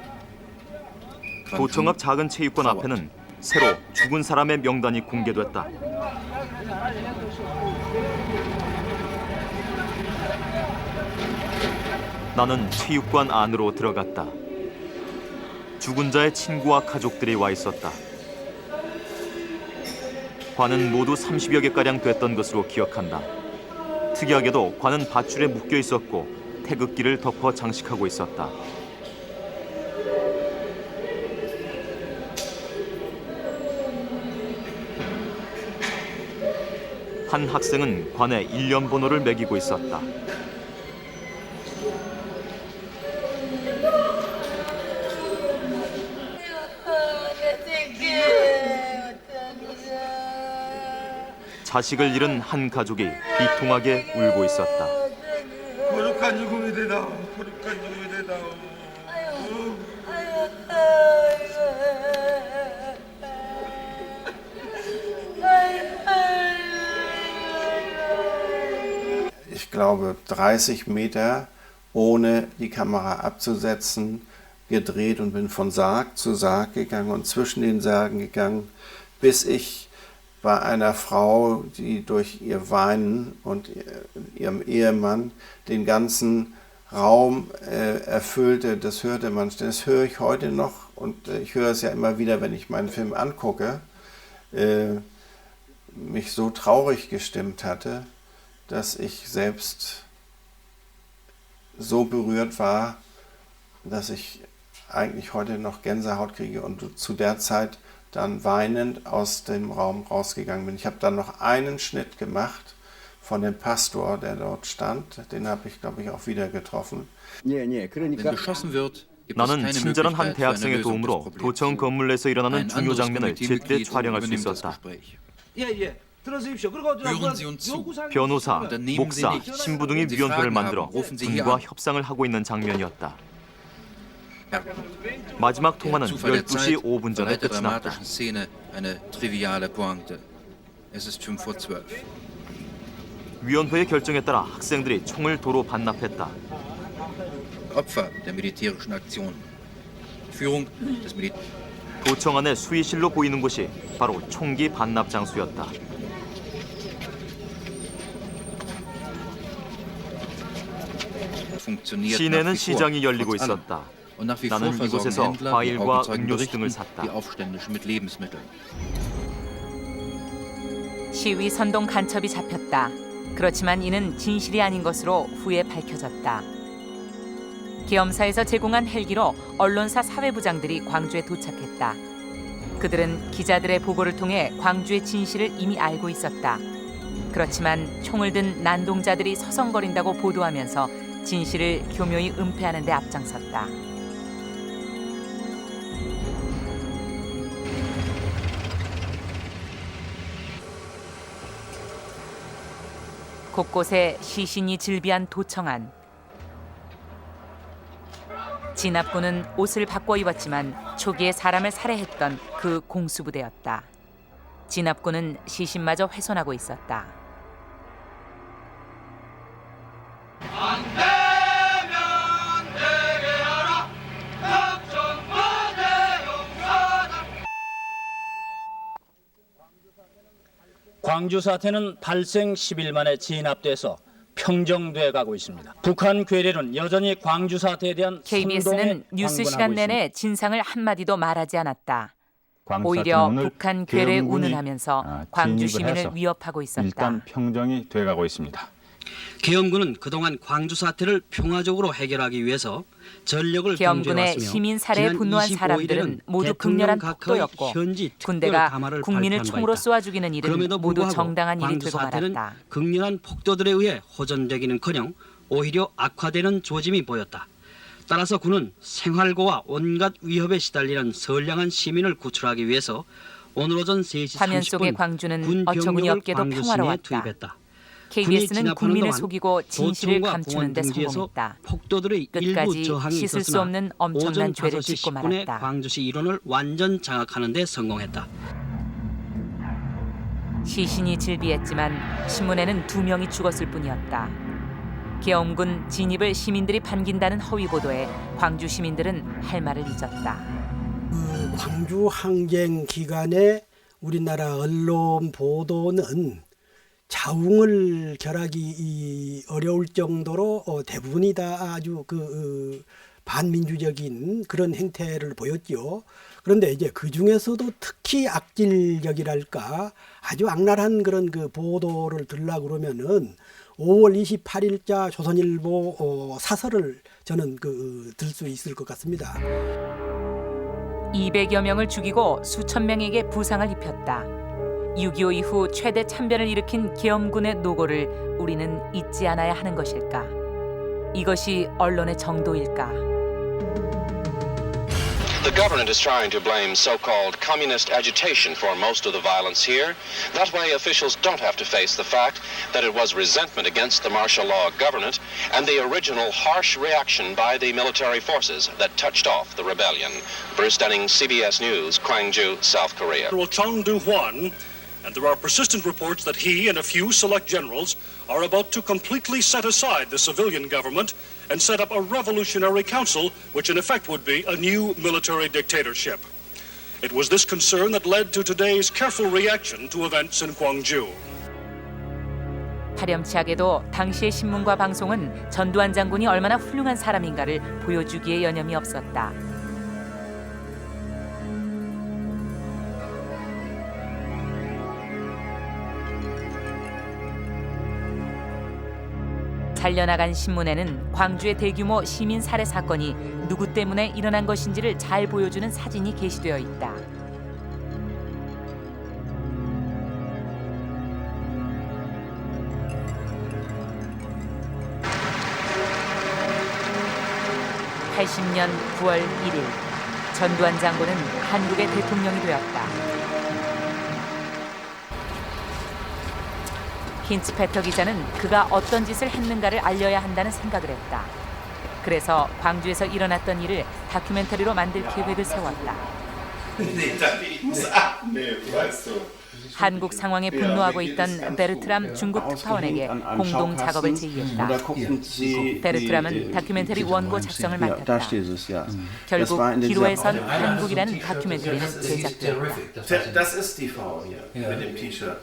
도청 앞 작은 체육관 앞에는 새로 죽은 사람의 명단이 공개됐다. 나는 체육관 안으로 들어갔다. 죽은 자의 친구와 가족들이 와 있었다. 관은 모두 30여 개가량 됐던 것으로 기억한다. 특이하게도 관은 밧줄에 묶여 있었고 태극기를 덮어 장식하고 있었다. 한 학생은 관에 일련 번호를 매기고 있었다. 자식을 잃은 한 가족이 비통하게 울고 있었다. 거룩한 죽음이 되다. 거룩한 죽음이 되다. Ich glaube 30 Meter ohne die Kamera abzusetzen, gedreht und bin von Sarg zu Sarg gegangen und zwischen den Särgen gegangen, bis ich bei einer Frau, die durch ihr Weinen und ihrem Ehemann den ganzen Raum erfüllte. Das hörte man, das höre ich heute noch und ich höre es ja immer wieder, wenn ich meinen Film angucke, mich so traurig gestimmt hatte, dass ich selbst so berührt war, dass ich eigentlich heute noch Gänsehaut kriege und zu der Zeit dann weinend aus dem Raum rausgegangen bin. Ich habe dann noch einen Schnitt gemacht von dem Pastor, der dort stand. Den habe ich, glaube ich, auch wieder getroffen. Wenn geschossen wird, gibt es 나는 keine 친절한 한 Möglichkeit für eine 대학생의 Lösung des 도움으로 Problems. 도청 건물 내에서 일어나는 Ein 중요 anderes 장면을 제때 Komiteemitglied 촬영할 수 übernimmt das 있었다. Gespräch. 예예. 들어주십시오. 그리고 Hören Sie uns zu. 변호사, Unternehmen Sie 목사, nichts. 신부 등이 Wenn Sie 위원회를 Fragen 만들어 haben, rufen Sie hier 군과 an. 협상을 하고 있는 장면이었다. Ja. 마지막 Der 통화는 Zufall der 12시 Zeit 5분 전에 verleiht der 끝이 났다. dramatischen Szene eine triviale Pointe. Es ist 5:12. 위원회의 결정에 따라 학생들이 총을 도로 반납했다. Opfer der militärischen Aktion. Führung des Militär. 도청 안의 수의실로 보이는 곳이 바로 총기 반납 장소였다. 시내는 시장이 열리고 있었다. 나는 이곳에서 과일과 음료수 등을 샀다. 시위 선동 간첩이 잡혔다. 그렇지만 이는 진실이 아닌 것으로 후에 밝혀졌다. 계엄사에서 제공한 헬기로 언론사 사회부장들이 광주에 도착했다. 그들은 기자들의 보고를 통해 광주의 진실을 이미 알고 있었다. 그렇지만 총을 든 난동자들이 서성거린다고 보도하면서 진실을 교묘히 은폐하는 데 앞장섰다. 곳곳에 시신이 질비한 도청안. 진압군은 옷을 바꿔 입었지만 초기에 사람을 살해했던 그 공수부대였다. 진압군은 시신마저 훼손하고 있었다. 광주 사태는 발생 10일 만에 진압돼서 평정돼 가고 있습니다. 북한 괴뢰는 여전히 광주 사태에 대한 KBS는 뉴스 시간 내내 진상을 한마디도 말하지 않았다. 오히려 북한 괴뢰에 운운하면서 광주 시민을 위협하고 있었다. 일단 평정이 돼가고 있습니다. 계엄군은 그동안 광주 사태를 평화적으로 해결하기 위해서 전력을 계엄군의 시민 살해에 분노한 사람들은 모두 극렬한 폭도였고 군대가 국민을 총으로 쏘아 죽이는 일은 모두 정당한 일이 되고 말았다. 극렬한 폭도들에 의해 호전되기는커녕 오히려 악화되는 조짐이 보였다. 따라서 군은 생활고와 온갖 위협에 시달리는 선량한 시민을 구출하기 위해서 오늘 오전 3시 30분 화면 속의 광주는 어처구니 없게도 평화로웠다. 투입했다. KBS는 국민을 속이고 진실을 감추는 데 성공했다. 끝까지 씻을 수 없는 엄청난 죄를 짓고 말았다. 광주시 일원을 완전 장악하는 데 성공했다. 시신이 질비했지만 신문에는 2명이 죽었을 뿐이었다. 계엄군 진입을 시민들이 반긴다는 허위 보도에 광주 시민들은 할 말을 잊었다. 광주 항쟁 기간에 우리나라 언론 보도는 자웅을 결하기 어려울 정도로 대부분이 다 아주 반민주적인 그런 행태를 보였죠. 그런데 이제 그 중에서도 특히 악질적이랄까 아주 악랄한 그런 보도를 들으려고 그러면은 5월 28일자 조선일보 사설을 저는 들 수 있을 것 같습니다. 200여 명을 죽이고 수천 명에게 부상을 입혔다. 6.25 이후 최대 참변을 일으킨 계엄군의 노고를 우리는 잊지 않아야 하는 것일까? 이것이 언론의 정도일까? The government is trying to blame so-called communist agitation for most of the violence here. That way, officials don't have to face the fact that it was resentment against the martial law government and the original harsh reaction by the military forces that touched off the rebellion. Bruce Dunning, CBS News, Gwangju, South Korea. General Chung Do-hwan, and there are persistent reports that he and a few select generals are about to completely set aside the civilian government and set up a revolutionary council, which in effect would be a new military dictatorship. It was this concern that led to today's careful reaction to events in Gwangju. 파렴치하게도 당시의 신문과 방송은 전두환 장군이 얼마나 훌륭한 사람인가를 보여주기에 여념이 없었다. 살려나간 신문에는 광주의 대규모 시민 살해 사건이 누구 때문에 일어난 것인지를 잘 보여주는 사진이 게시되어 있다. (80년 9월 1일) 전두환 장군은 한국의 대통령이 되었다. 힌츠페터 기자는 그가 어떤 짓을 했는가를 알려야 한다는 생각을 했다. 그래서 광주에서 일어났던 일을 다큐멘터리로 만들 계획을 세웠다. 한국 상황에 분노하고 있던 베르트람 중국 특파원에게 공동 작업을 제의했다. 베르트람은 다큐멘터리 원고 작성을 맡았다. 결국 기로에선 한국이라는 다큐멘터리는 제작되었다. Das ist die Frau hier mit dem T-Shirt.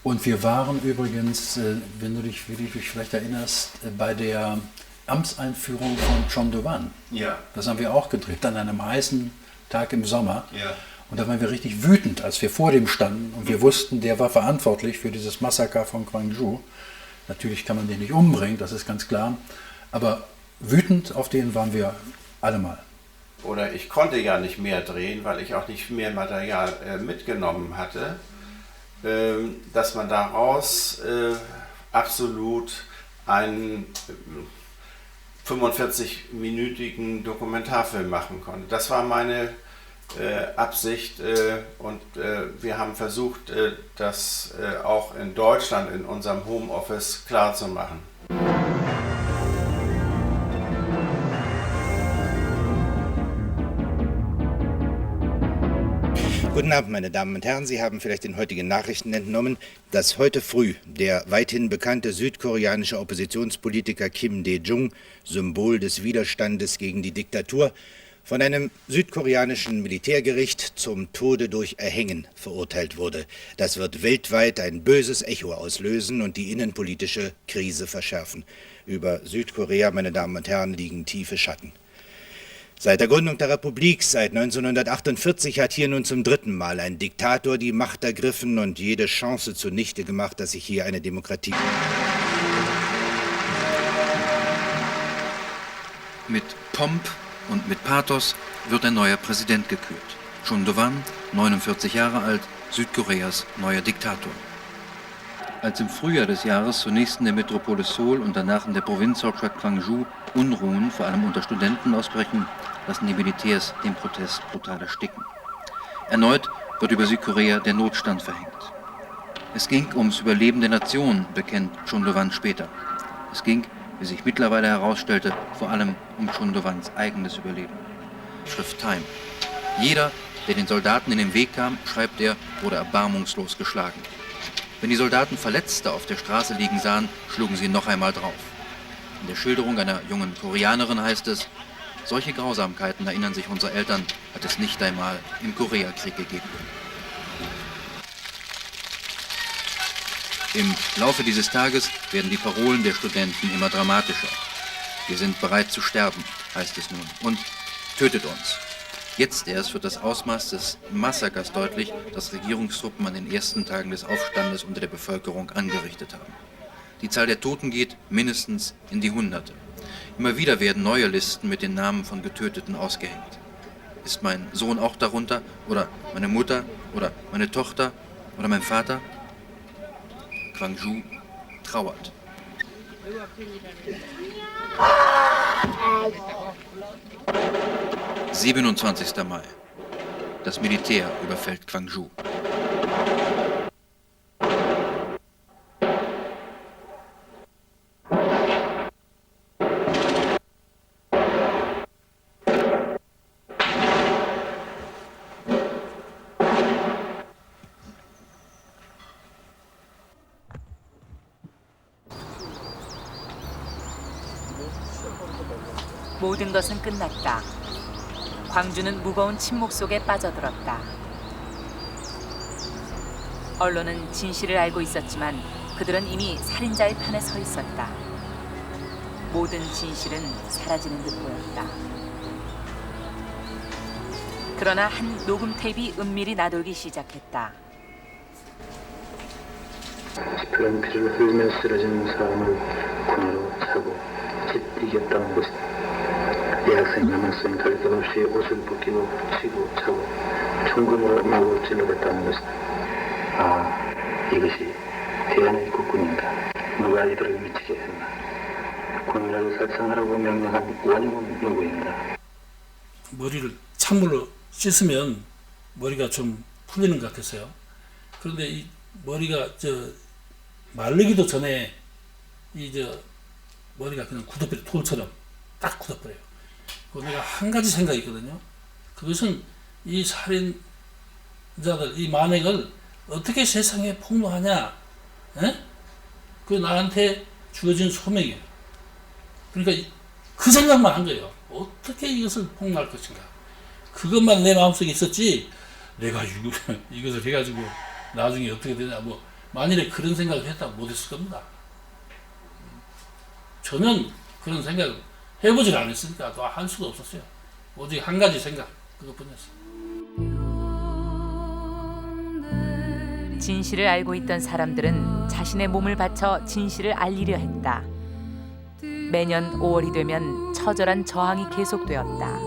Und wir waren übrigens, wenn du dich vielleicht erinnerst, bei der Amtseinführung von Chon Do-wan. Ja. Das haben wir auch gedreht, an einem heißen Tag im Sommer. Ja. Und da waren wir richtig wütend, als wir vor dem standen und wir wussten, der war verantwortlich für dieses Massaker von Gwangju. Natürlich kann man den nicht umbringen, das ist ganz klar. Aber wütend auf den waren wir allemal. Oder ich konnte ja nicht mehr drehen, weil ich auch nicht mehr Material mitgenommen hatte, dass man daraus absolut einen 45-minütigen Dokumentarfilm machen konnte. Das war meine Absicht und wir haben versucht, das auch in Deutschland in unserem Homeoffice klarzumachen. Guten Abend, meine Damen und Herren. Sie haben vielleicht den heutigen Nachrichten entnommen, dass heute früh der weithin bekannte südkoreanische Oppositionspolitiker Kim Dae-jung, Symbol des Widerstandes gegen die Diktatur, von einem südkoreanischen Militärgericht zum Tode durch Erhängen verurteilt wurde. Das wird weltweit ein böses Echo auslösen und die innenpolitische Krise verschärfen. Über Südkorea, meine Damen und Herren, liegen tiefe Schatten. Seit der Gründung der Republik, seit 1948, hat hier nun zum dritten Mal ein Diktator die Macht ergriffen und jede Chance zunichte gemacht, dass sich hier eine Demokratie... Mit Pomp und mit Pathos wird ein neuer Präsident gekürt. Chon Do-wan, 49 Jahre alt, Südkoreas neuer Diktator. Als im Frühjahr des Jahres zunächst in der Metropole Seoul und danach in der Provinzhauptstadt Gwangju Unruhen, vor allem unter Studenten, ausbrechen, lassen die Militärs den Protest brutal ersticken. Erneut wird über Südkorea der Notstand verhängt. Es ging ums Überleben der Nation, bekennt Chon Do-wan später. Es ging, wie sich mittlerweile herausstellte, vor allem um Chon Do-wans eigenes Überleben. Schrift Time. Jeder, der den Soldaten in den Weg kam, schreibt er, wurde erbarmungslos geschlagen. Wenn die Soldaten Verletzte auf der Straße liegen sahen, schlugen sie noch einmal drauf. In der Schilderung einer jungen Koreanerin heißt es, solche Grausamkeiten, erinnern sich unsere Eltern, hat es nicht einmal im Koreakrieg gegeben. Im Laufe dieses Tages werden die Parolen der Studenten immer dramatischer. Wir sind bereit zu sterben, heißt es nun, und tötet uns. Jetzt erst wird das Ausmaß des Massakers deutlich, das Regierungstruppen an den ersten Tagen des Aufstandes unter der Bevölkerung angerichtet haben. Die Zahl der Toten geht mindestens in die Hunderte. Immer wieder werden neue Listen mit den Namen von Getöteten ausgehängt. Ist mein Sohn auch darunter? Oder meine Mutter? Oder meine Tochter? Oder mein Vater? Gwangju trauert. 27. Mai. Das Militär überfällt Gwangju. 모든 것은 끝났다. 광주는 무거운 침묵 속에 빠져들었다. 언론은 진실을 알고 있었지만 그들은 이미 살인자의 편에 서 있었다. 모든 진실은 사라지는 듯 보였다. 그러나 한 녹음 테이프가 은밀히 나돌기 시작했다. 피를 흘리며 쓰러진 사람을 군으로 차고 이겼다는 것이다. 대학생 남학생 갈 것 없이 옷을 벗기고 치고 차고 총금으로 마구 찔러댔다는 것이다. 아, 이것이 대한의 국군인가? 누가 이들을 미치게 했나? 군인을 살상하라고 명령한 원흉은 누구인가? 머리를 찬물로 씻으면 머리가 좀 풀리는 것 같았어요. 그런데 이 머리가 마르기도 전에 머리가 그냥 굳어버려, 돌처럼 딱 굳어버려요. 내가 한 가지 생각이 있거든요. 그것은 이 살인자들, 이 만행을 어떻게 세상에 폭로하냐? 에? 그 나한테 주어진 소명이에요. 그러니까 그 생각만 한 거예요. 어떻게 이것을 폭로할 것인가? 그것만 내 마음속에 있었지 내가 이것을 해가지고 나중에 어떻게 되냐 뭐 만일에 그런 생각을 했다면 못했을 겁니다. 저는 그런 생각을 해보질 않았으니까 또 할 수가 없었어요. 오직 한 가지 생각 그것뿐이었어요. 진실을 알고 있던 사람들은 자신의 몸을 바쳐 진실을 알리려 했다. 매년 5월이 되면 처절한 저항이 계속되었다.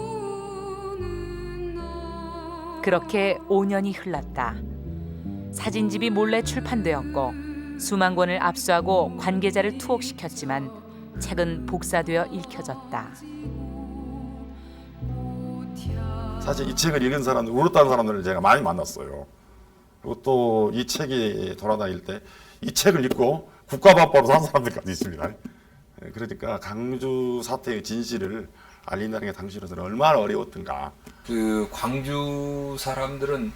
그렇게 5년이 흘렀다. 사진집이 몰래 출판되었고 수만 권을 압수하고 관계자를 투옥시켰지만 책은 복사되어 읽혀졌다. 사실 이 책을 읽은 사람들, 울었다는 사람들을 제가 많이 만났어요. 그리고 또 이 책이 돌아다닐 때 이 책을 읽고 국가밥바로 산 사람들까지 있습니다. 그러니까 광주 사태의 진실을 알린다는 게 당시로서는 얼마나 어려웠던가. 그 광주 사람들은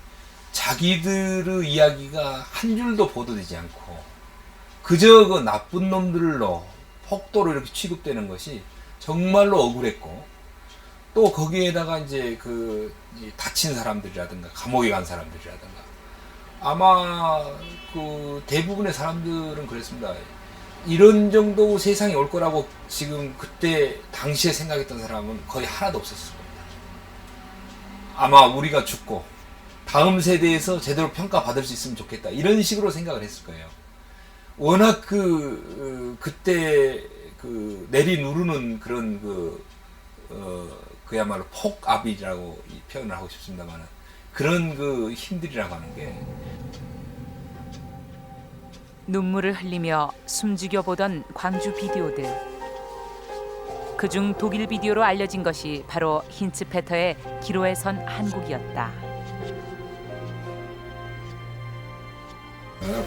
자기들의 이야기가 한 줄도 보도되지 않고 그저 그 나쁜 놈들로 폭도로 이렇게 취급되는 것이 정말로 억울했고, 또 거기에다가 이제 그 다친 사람들이라든가 감옥에 간 사람들이라든가 아마 그 대부분의 사람들은 그랬습니다. 이런 정도 세상이 올 거라고 지금 그때 당시에 생각했던 사람은 거의 하나도 없었을 겁니다. 아마 우리가 죽고 다음 세대에서 제대로 평가받을 수 있으면 좋겠다 이런 식으로 생각을 했을 거예요. 워낙 그때 그 내리누르는 그런 그야말로 폭압이라고 표현을 하고 싶습니다만 그런 그 힘들이라고 하는 게 눈물을 흘리며 숨죽여 보던 광주 비디오들. 그중 독일 비디오로 알려진 것이 바로 힌츠페터의 기로에 선 한국이었다.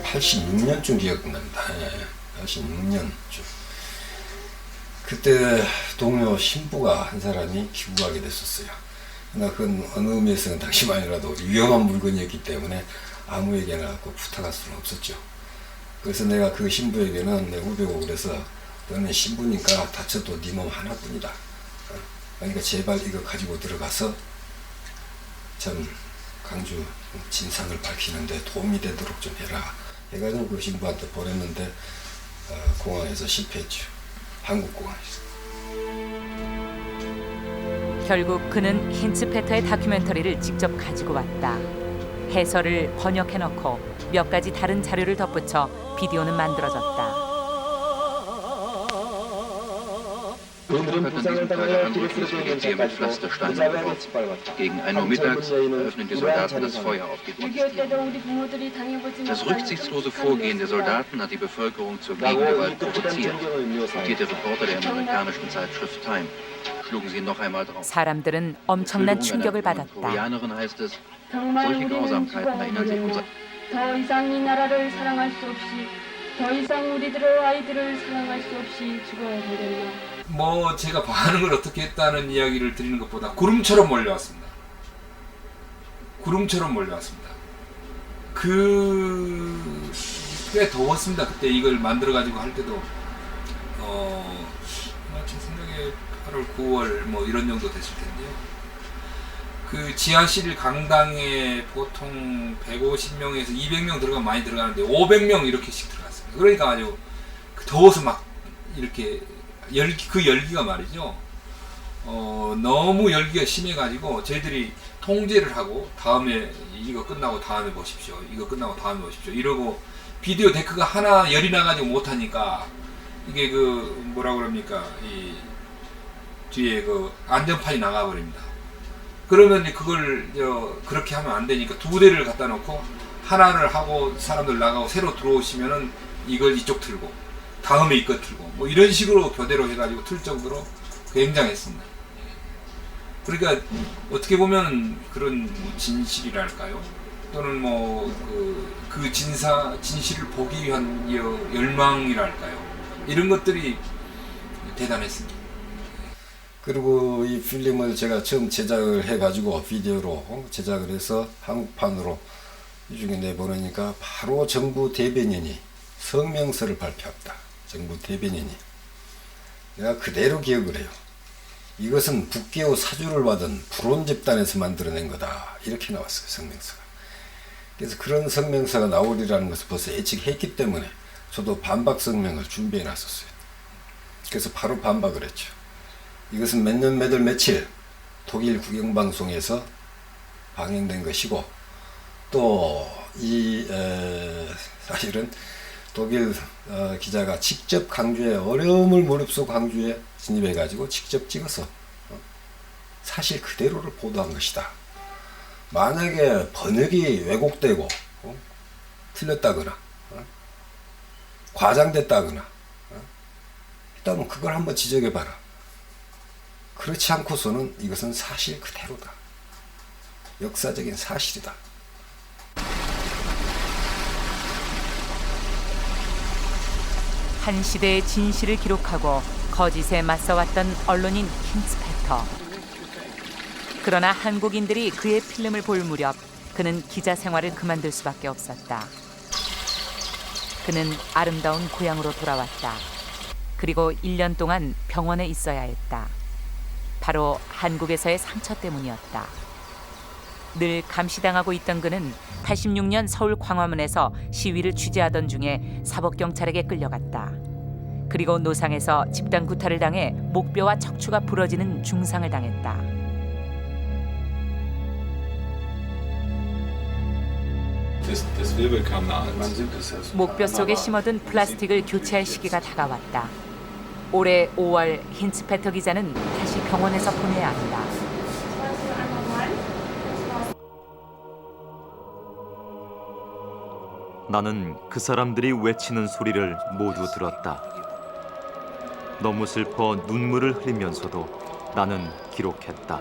86년쯤 기억납니다. 86년쯤. 그때 동료 신부가 한 사람이 귀국하게 됐었어요. 그러나 그건 어느 의미에서는 당시만이라도 위험한 물건이었기 때문에 아무에게나 부탁할 수는 없었죠. 그래서 내가 그 신부에게는 내 후배고 그래서 너는 신부니까 다쳐도 네 몸 하나뿐이다. 그러니까 제발 이거 가지고 들어가서 전 광주 진상을 밝히는데 도움이 되도록 좀 해라. 해가지고 그 신부한테 보냈는데 공항에서 실패했죠. 한국공항에서. 결국 그는 힌츠페터의 다큐멘터리를 직접 가지고 왔다. 해설을 번역해놓고 몇 가지 다른 자료를 덧붙여 비디오는 만들어졌다. Hat an diesem Tag ein anderes Militär mit Pflastersteinen geworfen. Gegen 1 Uhr mittags eröffnen die Soldaten das Feuer auf die Demonstrierenden. Das rücksichtslose Vorgehen der Soldaten hat die Bevölkerung zur Gegengewalt provoziert, zitiert der Reporter der amerikanischen Zeitschrift Time. Schlugen sie noch einmal drauf. 사람들은 엄청난 충격을 받았다. Koreanerin heißt es, solche Grausamkeiten erinnern sich unser... 더 이상 이 나라를 사랑할 수 없이, 더 이상 우리들의 아이들을 사랑할 수 없이 죽어야 되겠나. 뭐 제가 반응을 어떻게 했다는 이야기를 드리는 것보다 구름처럼 몰려왔습니다. 구름처럼 몰려왔습니다. 꽤 더웠습니다. 그때 이걸 만들어 가지고 할 때도 제 생각에 8월, 9월 뭐 이런 정도 됐을 텐데요. 그 지하실 강당에 보통 150명에서 200명 들어가면 많이 들어가는데 500명 이렇게씩 들어갔습니다. 그러니까 아주 더워서 막 이렇게 그 열기가 말이죠. 너무 열기가 심해가지고 저희들이 통제를 하고 다음에 이거 끝나고 다음에 보십시오. 이거 끝나고 다음에 보십시오. 이러고 비디오 데크가 하나 열이 나가지고 못하니까 이게 그 뭐라 그럽니까? 이 뒤에 그 안전판이 나가버립니다. 그러면 그걸 그렇게 하면 안 되니까 2대를 갖다 놓고 하나를 하고 사람들 나가고 새로 들어오시면은 이걸 이쪽 틀고 다음에 이거 틀고 뭐 이런 식으로 교대로 해가지고 틀 정도로 굉장했습니다. 그러니까 어떻게 보면 그런 진실이랄까요? 또는 뭐 그 진실을 보기 위한 열망이랄까요? 이런 것들이 대단했습니다. 그리고 이 필름을 제가 처음 제작을 해가지고 비디오로 제작을 해서 한국판으로 이 중에 내보내니까 바로 정부 대변인이 성명서를 발표했다. 정부 대변인이. 내가 그대로 기억을 해요. 이것은 북계호 사주를 받은 불온 집단에서 만들어낸 거다. 이렇게 나왔어요. 성명서가. 그래서 그런 성명서가 나오리라는 것을 벌써 예측했기 때문에 저도 반박 성명을 준비해 놨었어요. 그래서 바로 반박을 했죠. 이것은 몇 년 몇 월 며칠 독일 국영방송에서 방영된 것이고 또 이 사실은 독일 기자가 직접 광주에 어려움을 무릅쓰고 광주에 진입해 가지고 직접 찍어서 사실 그대로를 보도한 것이다. 만약에 번역이 왜곡되고 틀렸다거나 과장됐다거나 했다면 그걸 한번 지적해 봐라. 그렇지 않고서는 이것은 사실 그대로다. 역사적인 사실이다. 한 시대의 진실을 기록하고 거짓에 맞서왔던 언론인 힌츠페터. 그러나 한국인들이 그의 필름을 볼 무렵 그는 기자 생활을 그만둘 수밖에 없었다. 그는 아름다운 고향으로 돌아왔다. 그리고 1년 동안 병원에 있어야 했다. 바로 한국에서의 상처 때문이었다. 늘 감시당하고 있던 그는 86년 서울 광화문에서 시위를 취재하던 중에 사법경찰에게 끌려갔다. 그리고 노상에서 집단 구타를 당해 목뼈와 척추가 부러지는 중상을 당했다. 목뼈 속에 심어둔 플라스틱을 교체할 시기가 다가왔다. 올해 5월 힌츠페터 기자는 다시 병원에서 보내야 한다. 나는 그 사람들이 외치는 소리를 모두 들었다. 너무 슬퍼 눈물을 흘리면서도 나는 기록했다.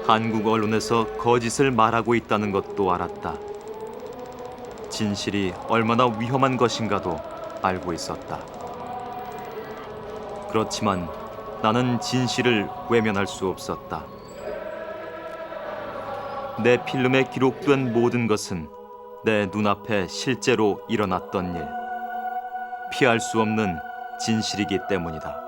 한국 언론에서 거짓을 말하고 있다는 것도 알았다. 진실이 얼마나 위험한 것인가도 알고 있었다. 그렇지만 나는 진실을 외면할 수 없었다. 내 필름에 기록된 모든 것은 내 눈앞에 실제로 일어났던 일, 피할 수 없는 진실이기 때문이다.